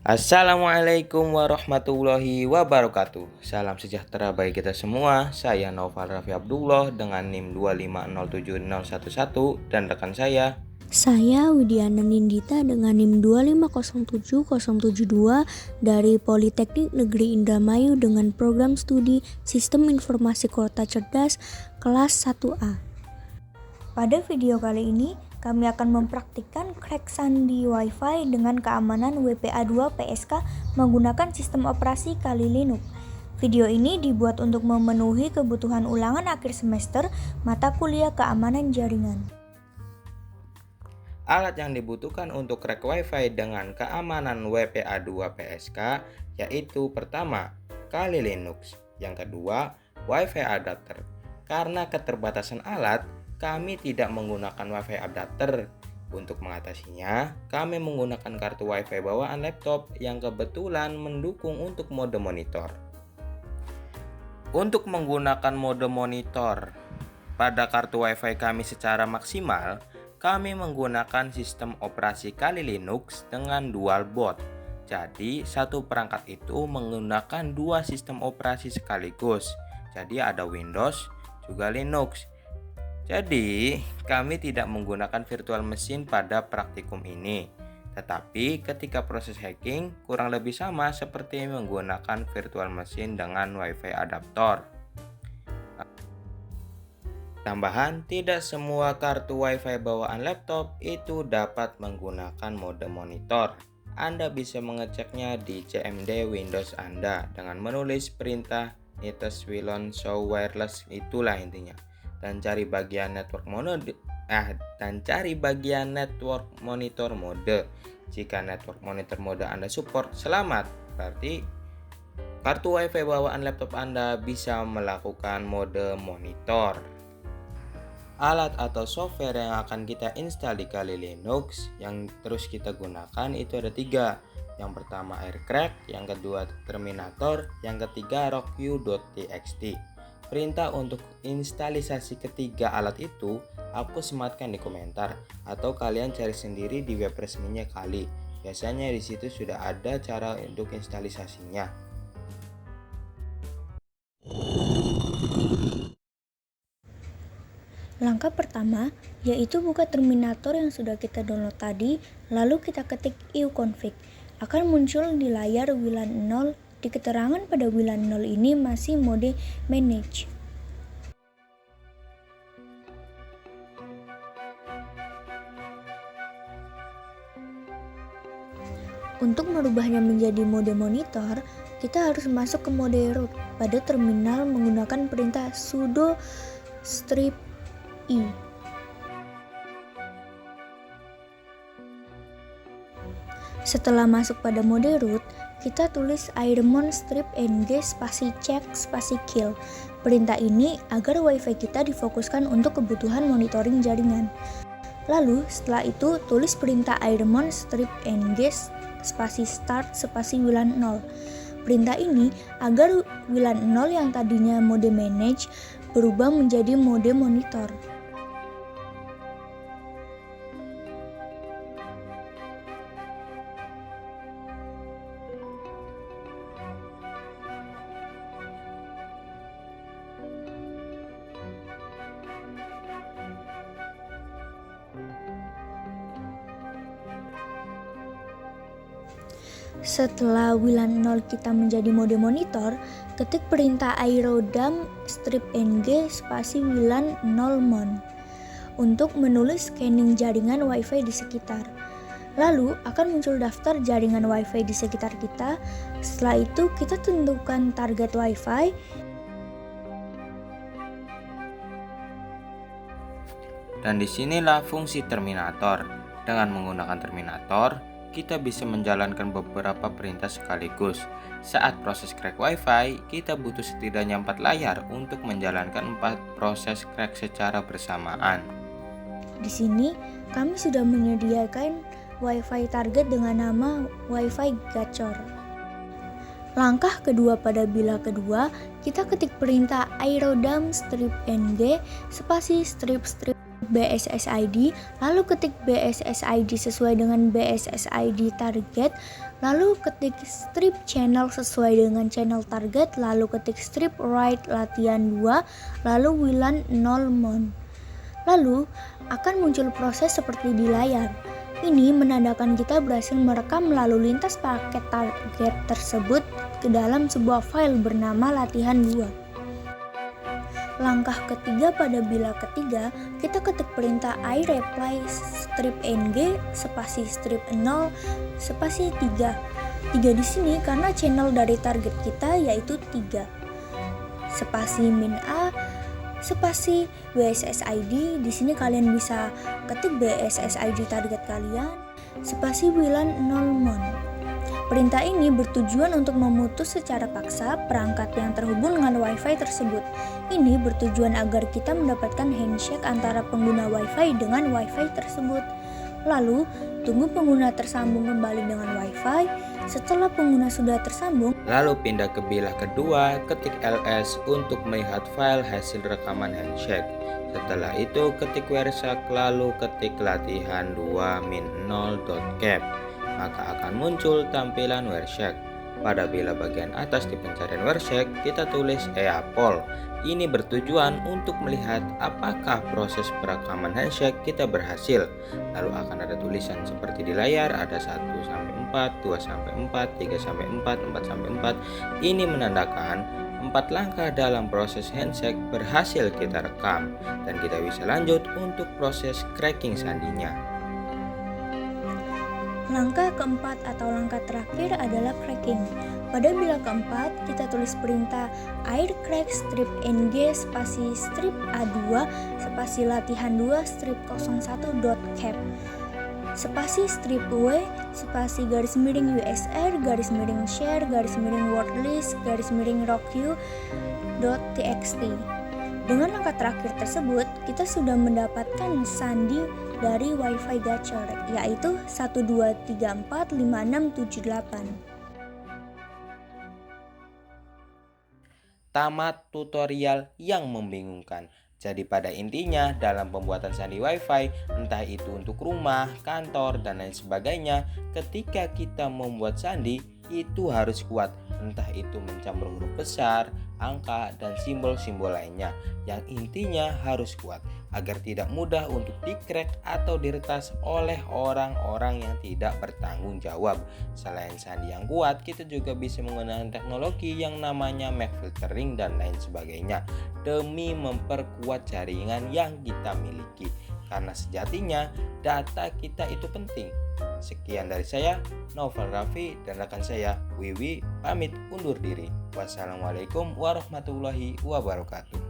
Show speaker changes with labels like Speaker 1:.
Speaker 1: Assalamualaikum warahmatullahi wabarakatuh. Salam sejahtera bagi kita semua. Saya Naufal Raffi Abdullah dengan NIM 2507011 dan rekan
Speaker 2: Saya Widiana Nindita dengan NIM 2507072 dari Politeknik Negeri Indramayu dengan program studi Sistem Informasi Kota Cerdas kelas 1A. Pada video kali ini, kami akan mempraktikkan crack sandi Wi-Fi dengan keamanan WPA2 PSK menggunakan sistem operasi Kali Linux. Video ini dibuat untuk memenuhi kebutuhan ulangan akhir semester mata kuliah keamanan jaringan.
Speaker 1: Alat yang dibutuhkan untuk crack Wi-Fi dengan keamanan WPA2 PSK yaitu pertama, Kali Linux, yang kedua, Wi-Fi adapter. Karena keterbatasan alat, kami tidak menggunakan Wi-Fi adapter. Untuk mengatasinya, kami menggunakan kartu Wi-Fi bawaan laptop yang kebetulan mendukung untuk mode monitor. Untuk menggunakan mode monitor pada kartu Wi-Fi kami secara maksimal, kami menggunakan sistem operasi Kali Linux dengan dual boot. Jadi, satu perangkat itu menggunakan dua sistem operasi sekaligus. Jadi, ada Windows juga Linux. Jadi, kami tidak menggunakan virtual machine pada praktikum ini. Tetapi, ketika proses hacking, kurang lebih sama seperti menggunakan virtual machine dengan Wi-Fi adaptor. Tambahan, tidak semua kartu Wi-Fi bawaan laptop itu dapat menggunakan mode monitor. Anda bisa mengeceknya di CMD Windows Anda dengan menulis perintah netlist wilon show wireless, itulah intinya. Dan cari bagian network monitor mode. Jika network monitor mode Anda support, selamat. Berarti kartu Wi-Fi bawaan laptop Anda bisa melakukan mode monitor. Alat atau software yang akan kita install di Kali Linux yang terus kita gunakan itu ada 3. Yang pertama Aircrack, yang kedua Terminator, yang ketiga RockU.txt. Perintah untuk instalisasi ketiga alat itu aku sematkan di komentar atau kalian cari sendiri di web resminya Kali. Biasanya di situ sudah ada cara untuk instalisasinya.
Speaker 2: Langkah pertama yaitu buka Terminator yang sudah kita download tadi, lalu kita ketik uconfig. Akan muncul di layar WLAN 0. Di keterangan pada WLAN 0 ini masih mode manage. Untuk merubahnya menjadi mode monitor, kita harus masuk ke mode root pada terminal menggunakan perintah sudo strip i. Setelah masuk pada mode root, kita tulis airmon strip ng spasi check spasi kill. Perintah ini agar wifi kita difokuskan untuk kebutuhan monitoring jaringan. Lalu setelah itu tulis perintah airmon strip ng spasi start spasi WLAN 0. Perintah ini agar WLAN 0 yang tadinya mode manage berubah menjadi mode monitor. Setelah WLAN 0 kita menjadi mode monitor, ketik perintah aerodam strip ng spasi WLAN 0 mon untuk menulis scanning jaringan Wi-Fi di sekitar. Lalu akan muncul daftar jaringan Wi-Fi di sekitar kita. Setelah itu kita tentukan target Wi-Fi.
Speaker 1: Dan disinilah fungsi Terminator. Dengan menggunakan Terminator, kita bisa menjalankan beberapa perintah sekaligus. Saat proses crack Wi-Fi, kita butuh setidaknya 4 layar untuk menjalankan 4 proses crack secara bersamaan.
Speaker 2: Di sini, kami sudah menyediakan Wi-Fi target dengan nama Wi-Fi Gacor. Langkah kedua pada bila kedua, kita ketik perintah aerodam strip ng spasi strip BSSID, lalu ketik BSSID sesuai dengan BSSID target, lalu ketik strip channel sesuai dengan channel target, lalu ketik strip write latihan 2, lalu WLAN 0 mon. Lalu akan muncul proses seperti di layar. Ini menandakan kita berhasil merekam lalu lintas paket target tersebut ke dalam sebuah file bernama latihan 2. Langkah ketiga pada bila ketiga, kita ketik perintah iReply strip ng spasi strip 0 spasi 3. 3 di sini karena channel dari target kita yaitu 3. Spasi min a spasi BSSID, di sini kalian bisa ketik BSSID target kalian, spasi WLAN 0 mon. Perintah ini bertujuan untuk memutus secara paksa perangkat yang terhubung dengan Wi-Fi tersebut. Ini bertujuan agar kita mendapatkan handshake antara pengguna Wi-Fi dengan Wi-Fi tersebut. Lalu, tunggu pengguna tersambung kembali dengan Wi-Fi. Setelah pengguna sudah tersambung,
Speaker 1: lalu pindah ke bilah kedua, ketik ls untuk melihat file hasil rekaman handshake. Setelah itu ketik wrshak, lalu ketik latihan 2min0.cap, maka akan muncul tampilan wrshak. Pada bilah bagian atas di pencarian wrshak, kita tulis eapol. Ini bertujuan untuk melihat apakah proses perekaman handshake kita berhasil. Lalu akan ada tulisan seperti di layar, ada 1-4, 2-4, 3-4, 4-4. Ini menandakan 4 langkah dalam proses handshake berhasil kita rekam, dan kita bisa lanjut untuk proses cracking sandinya.
Speaker 2: Langkah keempat atau langkah terakhir adalah cracking. Pada bilah keempat, kita tulis perintah aircrack strip ng spasi strip a2 spasi latihan 2 strip 01.cap spasi strip w spasi garis miring usr garis miring share garis miring wordlist garis miring rockq.txt. Dengan langkah terakhir tersebut, kita sudah mendapatkan sandi dari Wi-Fi gacor, yaitu 12345678.
Speaker 1: Tamat tutorial yang membingungkan. Jadi pada intinya dalam pembuatan sandi Wi-Fi, entah itu untuk rumah, kantor, dan lain sebagainya, ketika kita membuat sandi itu harus kuat, entah itu mencampur huruf besar, angka, dan simbol-simbol lainnya. Yang intinya harus kuat agar tidak mudah untuk di-crack atau diretas oleh orang-orang yang tidak bertanggung jawab. Selain sandi yang kuat, kita juga bisa menggunakan teknologi yang namanya MAC filtering dan lain sebagainya demi memperkuat jaringan yang kita miliki. Karena sejatinya data kita itu penting. Sekian dari saya, Naufal Raffi, dan rekan saya, Wiwi, pamit undur diri. Wassalamualaikum warahmatullahi wabarakatuh.